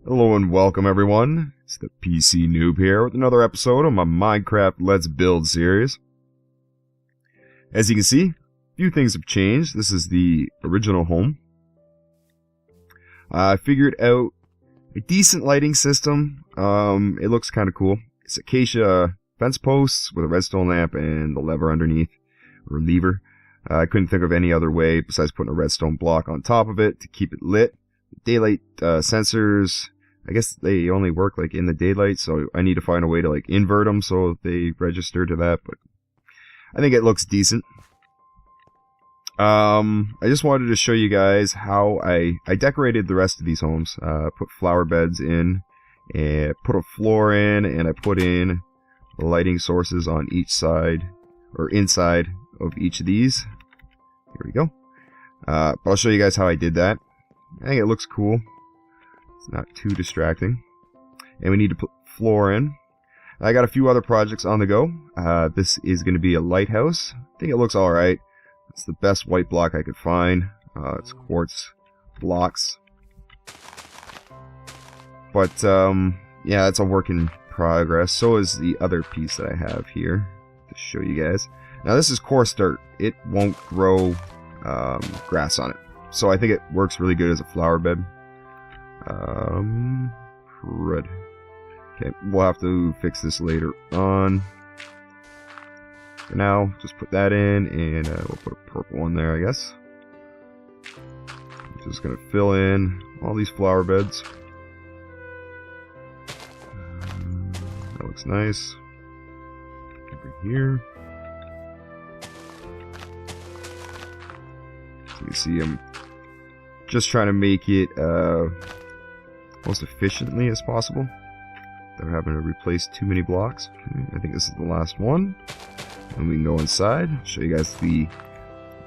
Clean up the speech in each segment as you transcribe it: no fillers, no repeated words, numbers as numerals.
Hello and welcome everyone, it's the PC Noob here with another episode of my Minecraft Let's Build series. As you can see, a few things have changed. This is the original home. I figured out a decent lighting system. It looks kind of cool. It's acacia fence posts with a redstone lamp and the lever underneath, or lever. I couldn't think of any other way besides putting a redstone block on top of it to keep it lit. Daylight sensors, I guess they only work like in the daylight, so I need to find a way to like invert them so they register to that, but I think it looks decent. I just wanted to show you guys how I decorated the rest of these homes. Put flower beds in, and put a floor in, and I put in lighting sources on each side, or inside of each of these. Here we go. But I'll show you guys how I did that. I think it looks cool. It's not too distracting. And we need to put floor in. I got a few other projects on the go. This is going to be a lighthouse. I think it looks alright. It's the best white block I could find. It's quartz blocks. But, yeah, it's a work in progress. So is the other piece that I have here to show you guys. Now this is coarse dirt. It won't grow grass on it. So I think it works really good as a flower bed. Crud. Okay, we'll have to fix this later on. For now, just put that in, and we'll put a purple one there, I guess. I'm just gonna fill in all these flower beds. That looks nice. Over here. So you see, I'm just trying to make it most efficiently as possible. They're having to replace too many blocks. Okay, I think this is the last one. And we can go inside, show you guys the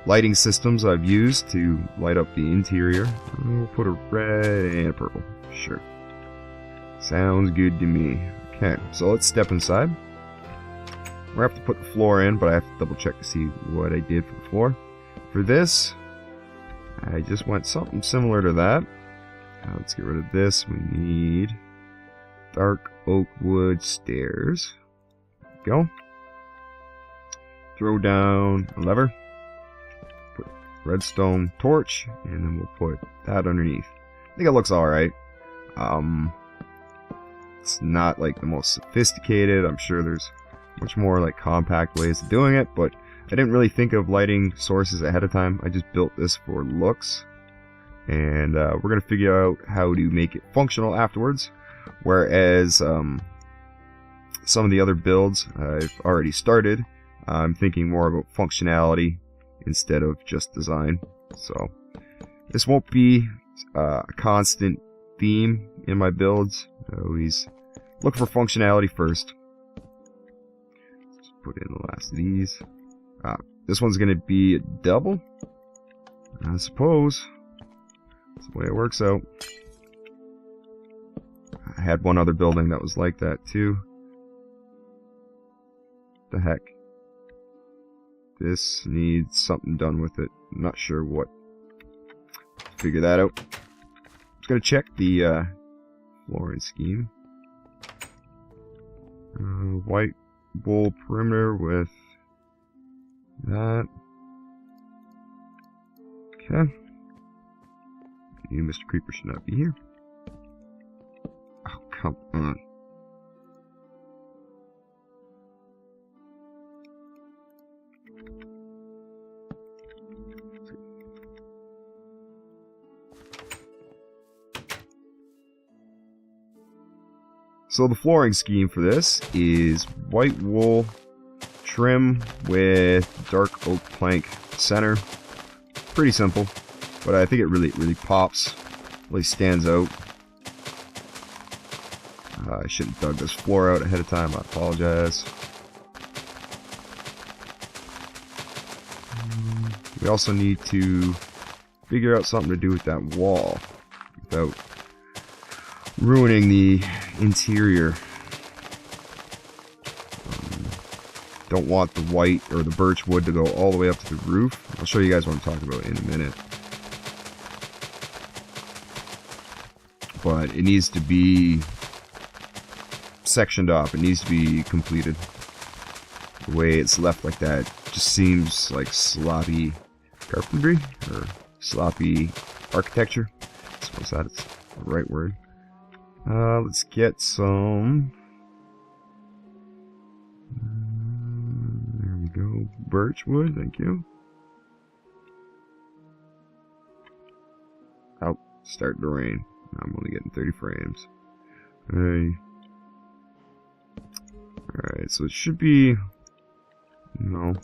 lighting systems I've used to light up the interior. We'll put a red and a purple. Sure. Sounds good to me. Okay, so let's step inside. We're going to have to put the floor in, but I have to double check to see what I did for the floor. For this, I just went something similar to that. Let's get rid of this. We need dark oak wood stairs. There we go. Throw down a lever. Put redstone torch, and then we'll put that underneath. I think it looks alright. It's not like the most sophisticated. I'm sure there's much more like compact ways of doing it, but I didn't really think of lighting sources ahead of time. I just built this for looks. And we're going to figure out how to make it functional afterwards. Whereas some of the other builds I've already started, I'm thinking more about functionality instead of just design. So this won't be a constant theme in my builds. I always look for functionality first. Just put in the last of these. This one's going to be a double, I suppose. That's the way it works out. I had one other building that was like that too. The heck. This needs something done with it. I'm not sure what. Let's figure that out. I'm just going to check the flooring scheme. White wool perimeter with that. Okay. You, Mr. Creeper, should not be here. Oh, come on. So the flooring scheme for this is white wool trim with dark oak plank center. Pretty simple. But I think it really pops, really stands out. I shouldn't have dug this floor out ahead of time, I apologize. We also need to figure out something to do with that wall without ruining the interior. Don't want the white or the birch wood to go all the way up to the roof. I'll show you guys what I'm talking about in a minute. but it needs to be sectioned off. It needs to be completed. The way it's left like that just seems like sloppy carpentry or sloppy architecture. I suppose that's the right word. Let's get some. There we go. Birch wood, thank you. Oh, start to rain. I'm only getting 30 frames. Hey. Alright, so it should be, you know,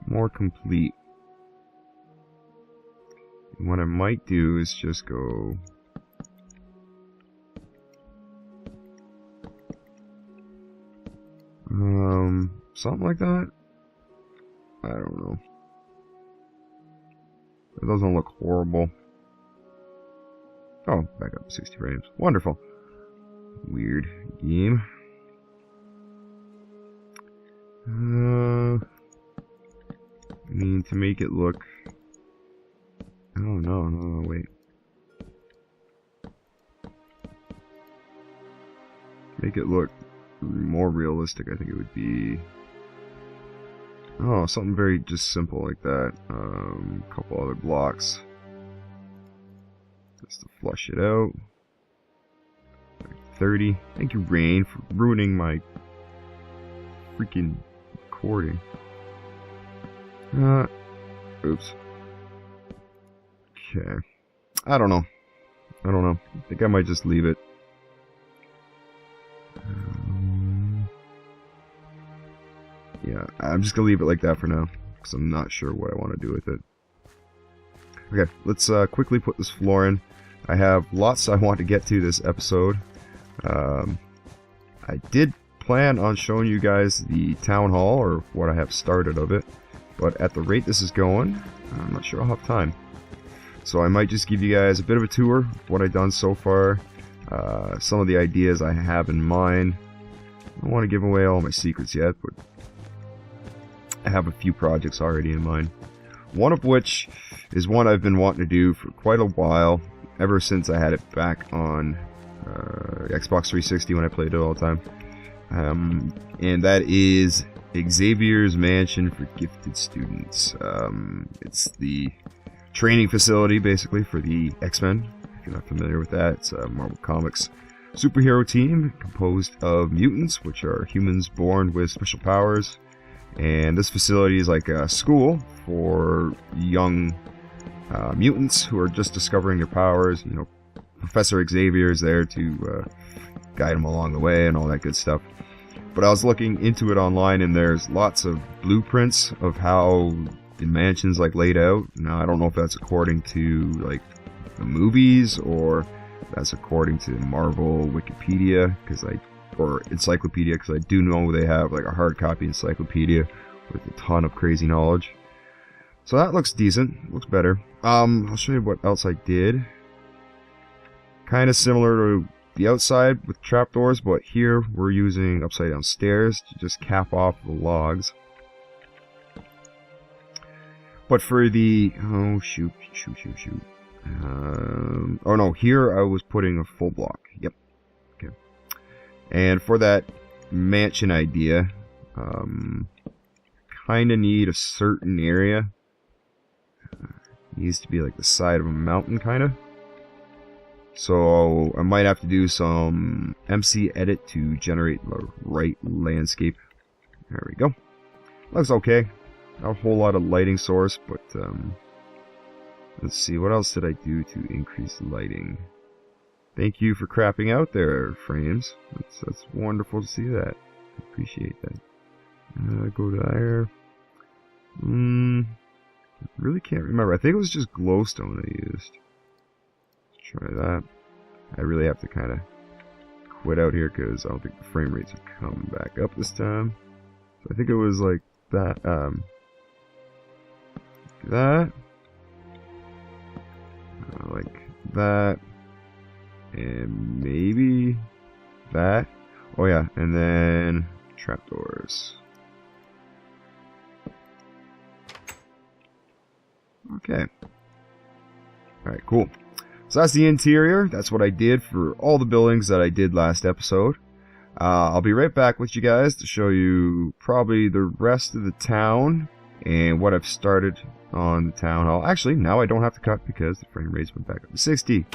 more complete. And what I might do is just go something like that. I don't know. It doesn't look horrible. Oh, back up to 60 frames. Wonderful. Weird game. I mean, to make it look... Oh, no, wait. Make it look more realistic, I think it would be... Oh, something very just simple like that. A couple other blocks. Just to flush it out. 30. Thank you, Rain, for ruining my freaking recording. Oops. Okay. I don't know. I think I might just leave it. Yeah, I'm just gonna leave it like that for now, because I'm not sure what I want to do with it. Okay, let's quickly put this floor in. I have lots I want to get to this episode. I did plan on showing you guys the town hall, or what I have started of it, but at the rate this is going, I'm not sure I'll have time. So I might just give you guys a bit of a tour of what I've done so far, some of the ideas I have in mind. I don't want to give away all my secrets yet, but I have a few projects already in mind. One of which is one I've been wanting to do for quite a while, ever since I had it back on Xbox 360 when I played it all the time. And that is Xavier's Mansion for Gifted Students. It's the training facility, basically, for the X-Men. If you're not familiar with that, it's a Marvel Comics superhero team composed of mutants, which are humans born with special powers. And this facility is like a school for young mutants who are just discovering their powers. You know, Professor Xavier is there to guide them along the way and all that good stuff. But I was looking into it online, and there's lots of blueprints of how the mansion's like laid out. Now, I don't know if that's according to like the movies or that's according to Marvel Wikipedia, or encyclopedia, because I do know they have like a hard copy encyclopedia with a ton of crazy knowledge. So that looks decent, looks better. I'll show you what else I did. Kind of similar to the outside with trapdoors, but here we're using upside down stairs to just cap off the logs. But for the... Oh, shoot. Oh no, here I was putting a full block. Yep. Okay. And for that mansion idea, kind of need a certain area. Needs to be like the side of a mountain, kind of. So I might have to do some MC edit to generate the right landscape. There we go. Looks okay. Not a whole lot of lighting source, but let's see, what else did I do to increase lighting? Thank you for crapping out there, Frames. That's wonderful to see that. I appreciate that. Go to there. Really can't remember. I think it was just glowstone I used. Let's try that. I really have to kind of quit out here because I don't think the frame rates will come back up this time. So I think it was like that. Like that, and maybe that. Oh yeah, and then trapdoors. Okay. Alright, cool. So that's the interior. That's what I did for all the buildings that I did last episode. I'll be right back with you guys to show you probably the rest of the town and what I've started on the town hall. Actually, now I don't have to cut because the frame rate's went back up to 60.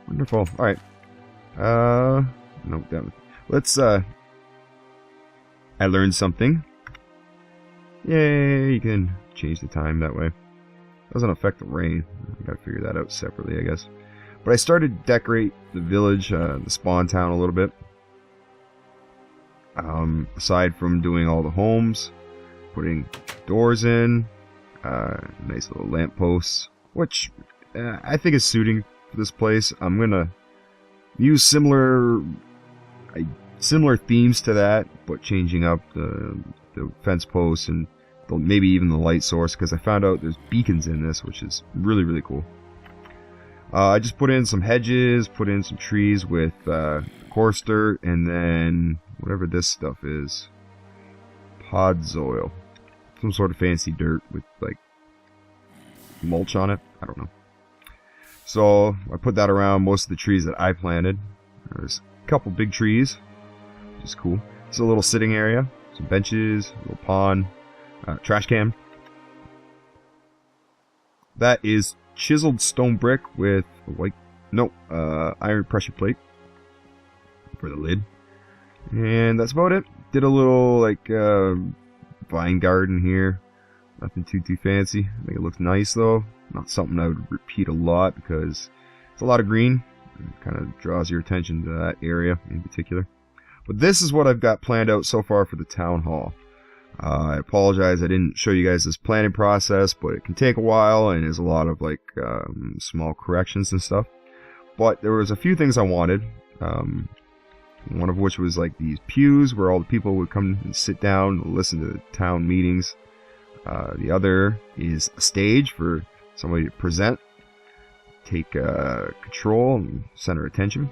Wonderful. Alright. No, damn it. Let's, I learned something. Yay, you can change the time that way. Doesn't affect the rain. I gotta figure that out separately, I guess. But I started to decorate the village, the spawn town a little bit. Aside from doing all the homes, putting doors in, nice little lampposts, which I think is suiting for this place. I'm gonna use similar themes to that, but changing up the fence posts and maybe even the light source, because I found out there's beacons in this, which is really, really cool. I just put in some hedges, put in some trees with coarse dirt, and then whatever this stuff is, podzoil, some sort of fancy dirt with like mulch on it. I don't know. So I put that around most of the trees that I planted. There's a couple big trees, which is cool. It's a little sitting area, some benches, a little pond, trash can. That is chiseled stone brick with iron pressure plate for the lid. And that's about it. Did a little vine garden here. Nothing too fancy. I think it looks nice though. Not something I would repeat a lot because it's a lot of green. It kind of draws your attention to that area in particular. But this is what I've got planned out so far for the town hall. I apologize I didn't show you guys this planning process, but it can take a while and there's a lot of small corrections and stuff. But there was a few things I wanted. One of which was like these pews where all the people would come and sit down and listen to the town meetings. The other is a stage for somebody to present, take control and center attention.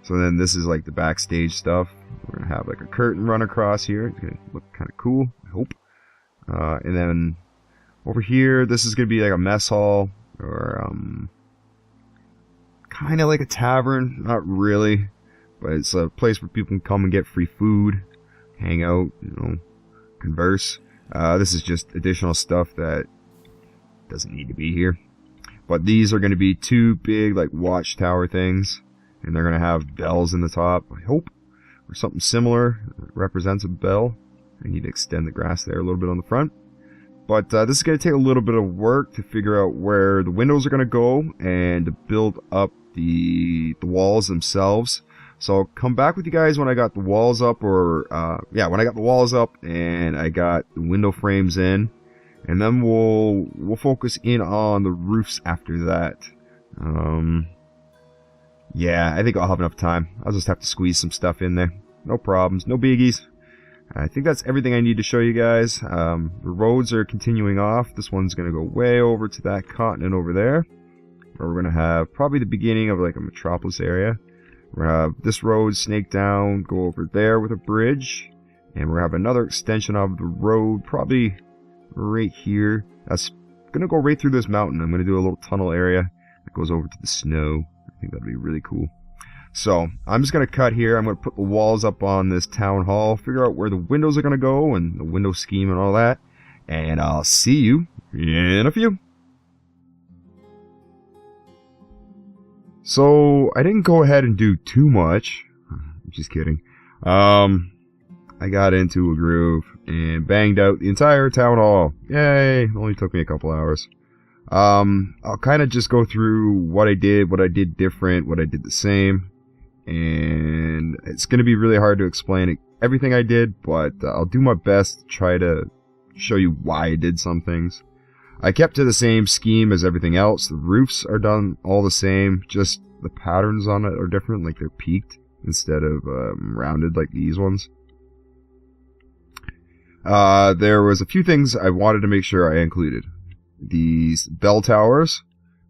So then this is like the backstage stuff. We're going to have like a curtain run across here. It's going to look kind of cool, I hope. And then over here, this is going to be like a mess hall or kind of like a tavern. Not really. But it's a place where people can come and get free food, hang out, converse. This is just additional stuff that doesn't need to be here. But these are going to be two big, watchtower things. And they're going to have bells in the top, I hope. Or something similar that represents a bell. I need to extend the grass there a little bit on the front. But this is going to take a little bit of work to figure out where the windows are going to go and to build up the walls themselves. So I'll come back with you guys when I got the walls up, when I got the walls up and I got the window frames in, and then we'll focus in on the roofs after that. Yeah, I think I'll have enough time. I'll just have to squeeze some stuff in there. No problems, no biggies. I think that's everything I need to show you guys. The roads are continuing off. This one's going to go way over to that continent over there, where we're going to have probably the beginning of a metropolis area. We're going to have this road snake down, go over there with a bridge, and we're going to have another extension of the road, probably right here. That's going to go right through this mountain. I'm going to do a little tunnel area that goes over to the snow. I think that'd be really cool. So, I'm just going to cut here. I'm going to put the walls up on this town hall, figure out where the windows are going to go, and the window scheme and all that. And I'll see you in a few. So, I didn't go ahead and do too much. I'm just kidding. I got into a groove and banged out the entire town hall. Yay! It only took me a couple hours. I'll kind of just go through what I did different, what I did the same. And it's going to be really hard to explain everything I did, but I'll do my best to try to show you why I did some things. I kept to the same scheme as everything else. The roofs are done all the same, just the patterns on it are different, like they're peaked instead of rounded like these ones. There was a few things I wanted to make sure I included. These bell towers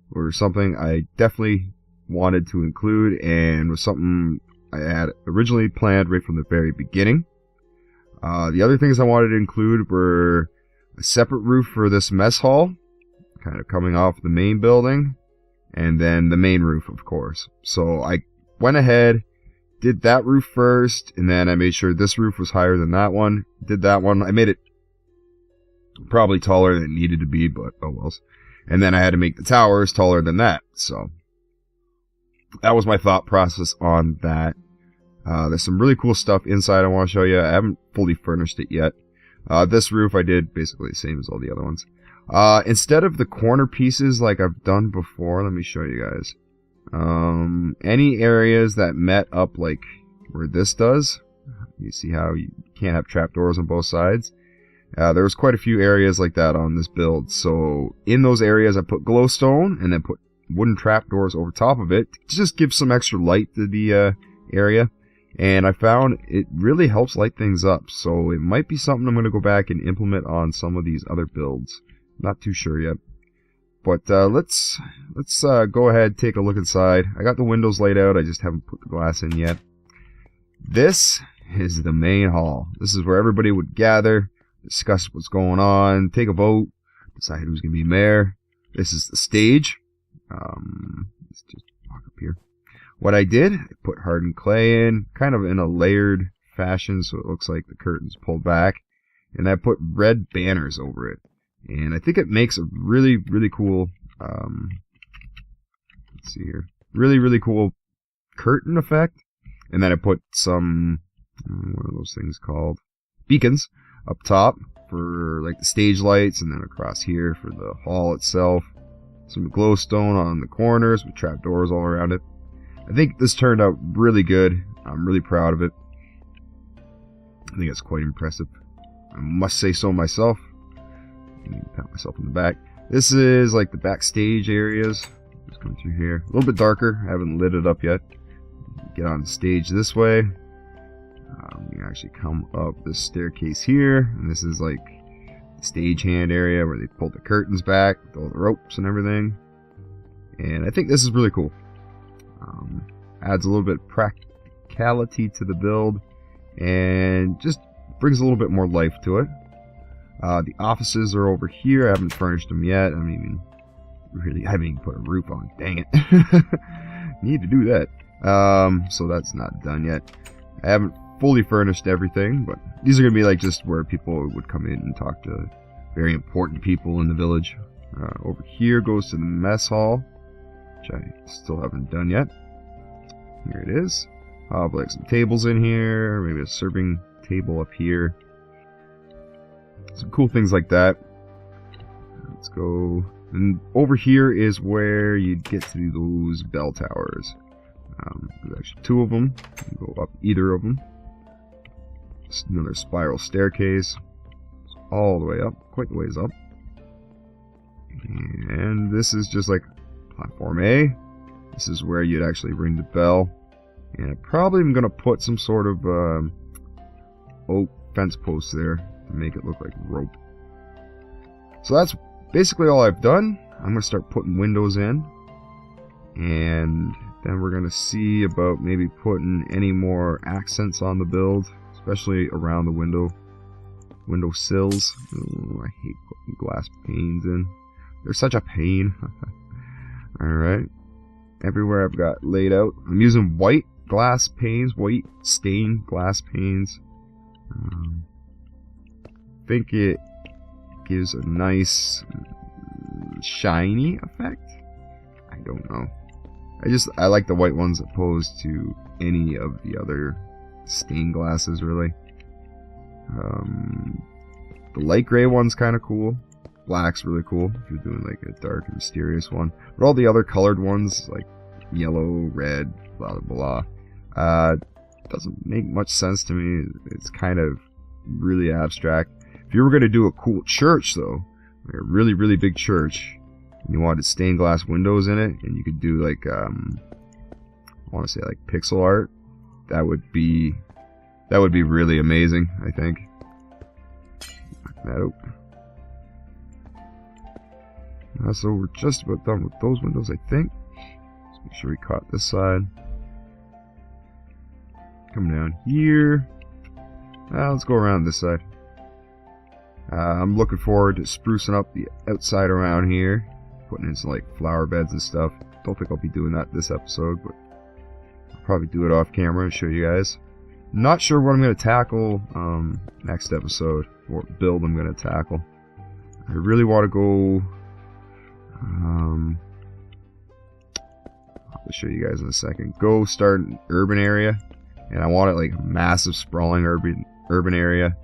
were something I definitely wanted to include, and was something I had originally planned right from the very beginning. The other things I wanted to include were a separate roof for this mess hall, kind of coming off the main building, and then the main roof, of course. So I went ahead, did that roof first, and then I made sure this roof was higher than that one. Did that one. I made it probably taller than it needed to be, but oh well. And then I had to make the towers taller than that. So that was my thought process on that. There's some really cool stuff inside I want to show you. I haven't fully furnished it yet. This roof I did basically the same as all the other ones. Instead of the corner pieces like I've done before, let me show you guys. Any areas that met up like where this does, you see how you can't have trapdoors on both sides. There was quite a few areas like that on this build. So in those areas I put glowstone and then put wooden trapdoors over top of it to just give some extra light to the area. And I found it really helps light things up. So it might be something I'm going to go back and implement on some of these other builds. Not too sure yet. But let's go ahead and take a look inside. I got the windows laid out. I just haven't put the glass in yet. This is the main hall. This is where everybody would gather, discuss what's going on, take a vote, decide who's going to be mayor. This is the stage. Let's just walk up here. What I did, I put hardened clay in, kind of in a layered fashion, so it looks like the curtain's pulled back. And I put red banners over it. And I think it makes a really, really cool, let's see here, really, really cool curtain effect. And then I put some, what are those things called? Beacons up top for like the stage lights, and then across here for the hall itself. Some glowstone on the corners with trapdoors all around it. I think this turned out really good. I'm really proud of it. I think it's quite impressive. I must say so myself. Pat myself in the back. This is like the backstage areas. Just coming through here. A little bit darker. I haven't lit it up yet. Get on the stage this way. You can actually come up this staircase here. And this is like the stagehand area where they pulled the curtains back with all the ropes and everything. And I think this is really cool. Adds a little bit of practicality to the build. And just brings a little bit more life to it. The offices are over here. I haven't furnished them yet. I haven't even put a roof on. Dang it. Need to do that. So that's not done yet. I haven't fully furnished everything, but these are going to be like just where people would come in and talk to very important people in the village. Over here goes to the mess hall, which I still haven't done yet. Here it is. I'll have like some tables in here, maybe a serving table up here. Some cool things like that. Let's go. And over here is where you'd get to those bell towers. There's actually two of them. You can go up either of them. Just another spiral staircase. It's all the way up, quite the ways up. And this is just like platform A. This is where you'd actually ring the bell. And I probably am going to put some sort of oak fence posts there to make it look like rope. So that's basically all I've done. I'm going to start putting windows in. And then we're going to see about maybe putting any more accents on the build, especially around the window sills. Ooh, I hate putting glass panes in. They're such a pain. Alright. Everywhere I've got laid out. I'm using white glass panes, white stained glass panes. I think it gives a nice shiny effect. I don't know. I like the white ones opposed to any of the other stained glasses, really. The light gray one's kind of cool. Black's really cool if you're doing like a dark and mysterious one. But all the other colored ones, like yellow, red, blah blah blah, doesn't make much sense to me. It's kind of really abstract. If you were going to do a cool church, though, like a really, really big church, and you wanted stained glass windows in it, and you could do like, I want to say like pixel art, that would be really amazing, I think. Knock that out. So we're just about done with those windows, I think. Let's make sure we caught this side. Come down here. Let's go around this side. I'm looking forward to sprucing up the outside around here. putting in some like flower beds and stuff. Don't think I'll be doing that this episode, but I'll probably do it off camera and show you guys. Not sure what I'm going to tackle next episode, or what build I'm going to tackle. I really want to go. I'll show you guys in a second. Go start an urban area, and I want it like a massive, sprawling urban area.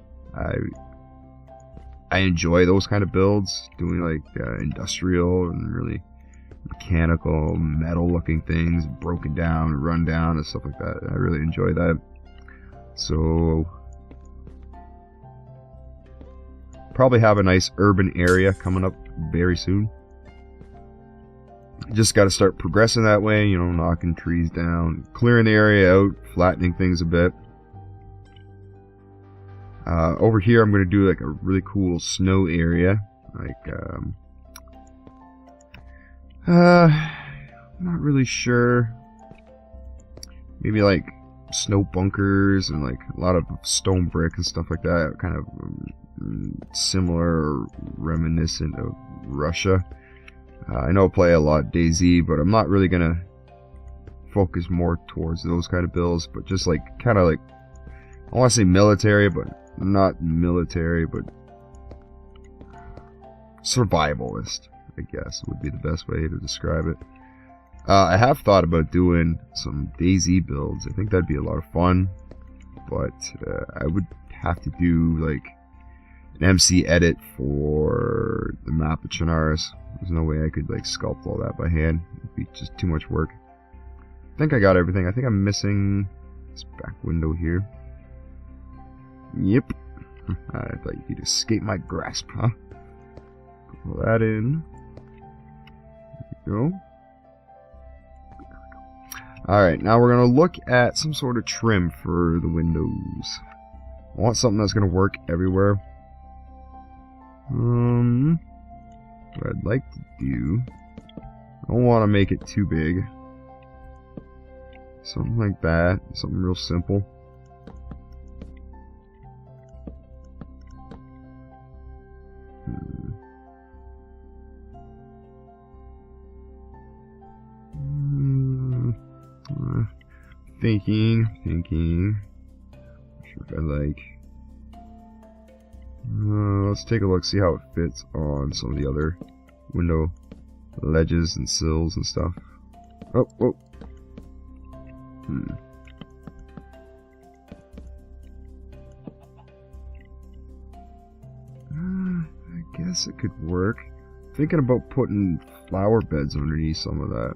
I enjoy those kind of builds, doing like industrial and really mechanical, metal-looking things, broken down, run down, and stuff like that. I really enjoy that. So probably have a nice urban area coming up very soon. Just got to start progressing that way, you know, knocking trees down, clearing the area out, flattening things a bit. Over here I'm going to do like a really cool snow area, like not really sure, maybe like snow bunkers and like a lot of stone brick and stuff like that, kind of similar or reminiscent of Russia. I know I play a lot DayZ, but I'm not really gonna focus more towards those kind of builds, but just like kind of like, I want to say military, but not military, but survivalist, I guess would be the best way to describe it. I have thought about doing some DayZ builds. I think that'd be a lot of fun, but I would have to do like an MC edit for the map of Chernarus. There's no way I could like sculpt all that by hand. It'd be just too much work. I think I got everything. I think I'm missing this back window here. Yep. I thought you could escape my grasp, huh? Pull that in. There we go. Alright, now we're going to look at some sort of trim for the windows. I want something that's going to work everywhere. What I'd like to do, I don't want to make it too big. Something like that, something real simple. Thinking. Not sure if I like. Let's take a look, see how it fits on some of the other window ledges and sills and stuff. Oh. I guess it could work. Thinking about putting flower beds underneath some of that.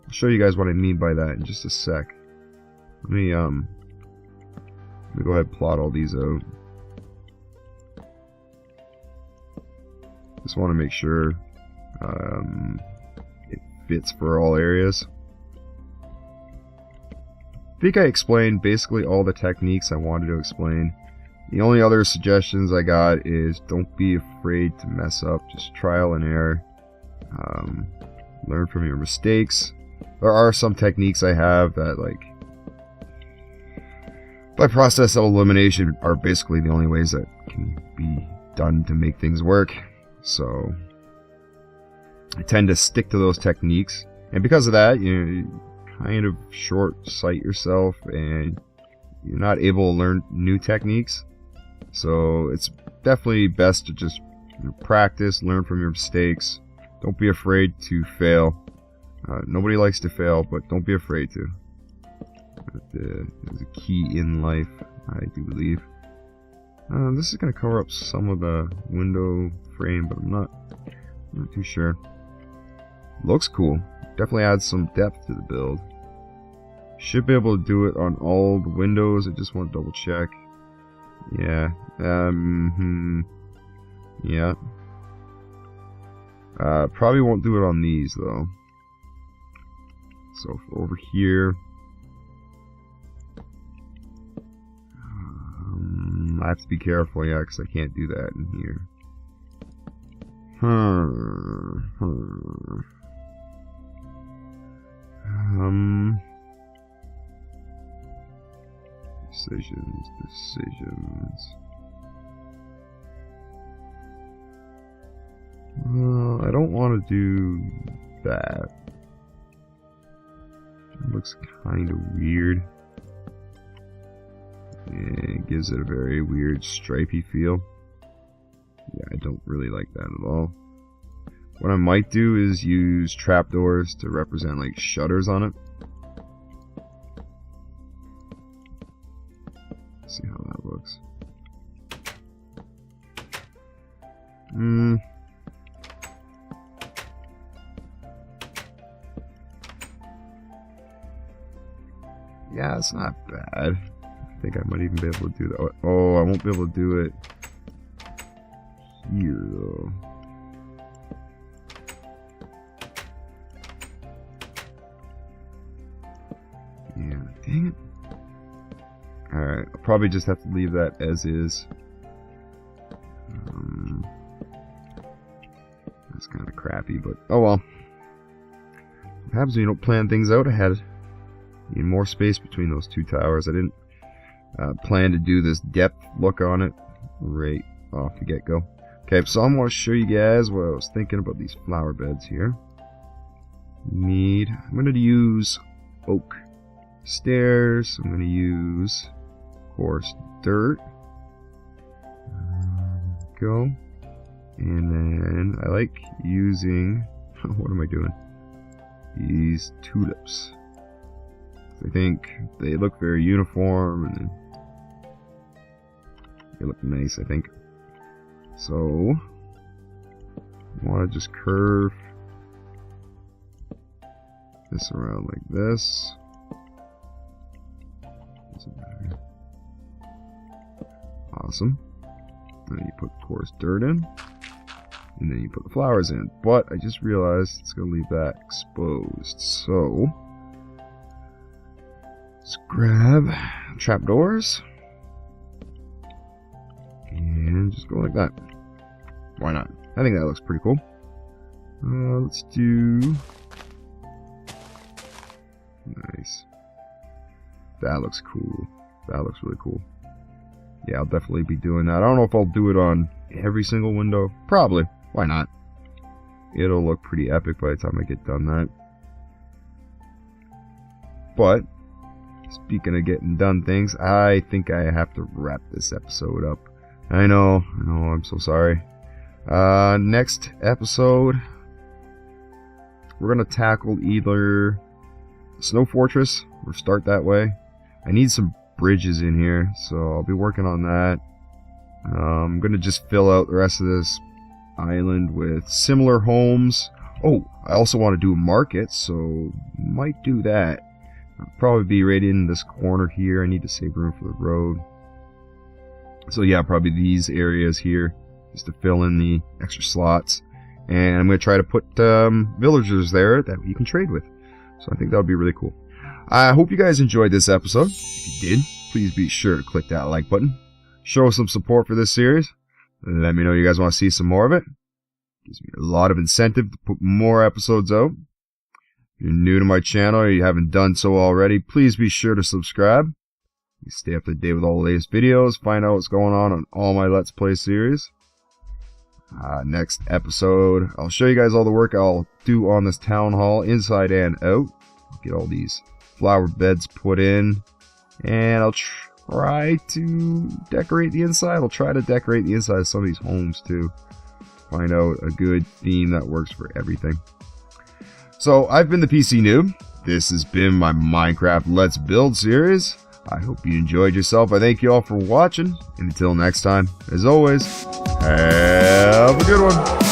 I'll show you guys what I mean by that in just a sec. Let me go ahead and plot all these out. Just want to make sure it fits for all areas. I think I explained basically all the techniques I wanted to explain. The only other suggestions I got is don't be afraid to mess up. Just trial and error. Learn from your mistakes. There are some techniques I have that, like, by process of elimination, are basically the only ways that can be done to make things work. So I tend to stick to those techniques, and because of that, you kind of short-sight yourself, and you're not able to learn new techniques. So it's definitely best to just practice, learn from your mistakes. Don't be afraid to fail. Nobody likes to fail, but don't be afraid to. That is a key in life, I do believe. This is going to cover up some of the window frame, but I'm not too sure. Looks cool. Definitely adds some depth to the build. Should be able to do it on all the windows. I just want to double check. Yeah. Yeah. Probably won't do it on these though. So over here, I have to be careful, yeah, because I can't do that in here. Decisions. don't want to do that. It looks kind of weird. It gives it a very weird stripey feel. Yeah, I don't really like that at all. What I might do is use trapdoors to represent like shutters on it. See how that looks. Yeah, it's not bad. I think I might even be able to do that. Oh, I won't be able to do it here though. Yeah, dang it. Alright, I'll probably just have to leave that as is. That's kind of crappy, but oh well. What happens when you don't plan things out ahead? You need more space between those two towers. I didn't plan to do this depth look on it right off the get-go. Okay, so I'm going to show you guys what I was thinking about these flower beds here. I'm going to use oak stairs. I'm going to use coarse dirt. Go. And then I like using, what am I doing? These tulips. I think they look very uniform and they look nice, I think. So, I want to just curve this around like this. Awesome. And then you put coarse dirt in. And then you put the flowers in. But I just realized it's going to leave that exposed. So, let's grab trapdoors. And just go like that. Why not? I think that looks pretty cool. Let's do... Nice. That looks cool. That looks really cool. Yeah, I'll definitely be doing that. I don't know if I'll do it on every single window. Probably. Why not? It'll look pretty epic by the time I get done that. But, speaking of getting done things, I think I have to wrap this episode up. I know, I'm so sorry. Next episode, we're going to tackle either Snow Fortress, or start that way. I need some bridges in here, so I'll be working on that. I'm going to just fill out the rest of this island with similar homes. Oh, I also want to do a market, so might do that. I'll probably be right in this corner here. I need to save room for the road. So yeah, probably these areas here, just to fill in the extra slots. And I'm going to try to put villagers there that you can trade with. So I think that would be really cool. I hope you guys enjoyed this episode. If you did, please be sure to click that like button. Show some support for this series. Let me know you guys want to see some more of it. Gives me a lot of incentive to put more episodes out. If you're new to my channel or you haven't done so already, please be sure to subscribe. You stay up to date with all the latest videos, find out what's going on all my Let's Play series. Next episode, I'll show you guys all the work I'll do on this town hall, inside and out. Get all these flower beds put in, and I'll try to decorate the inside. I'll try to decorate the inside of some of these homes too. Find out a good theme that works for everything. So, I've been the PC Noob. This has been my Minecraft Let's Build series. I hope you enjoyed yourself. I thank you all for watching. And until next time, as always, have a good one.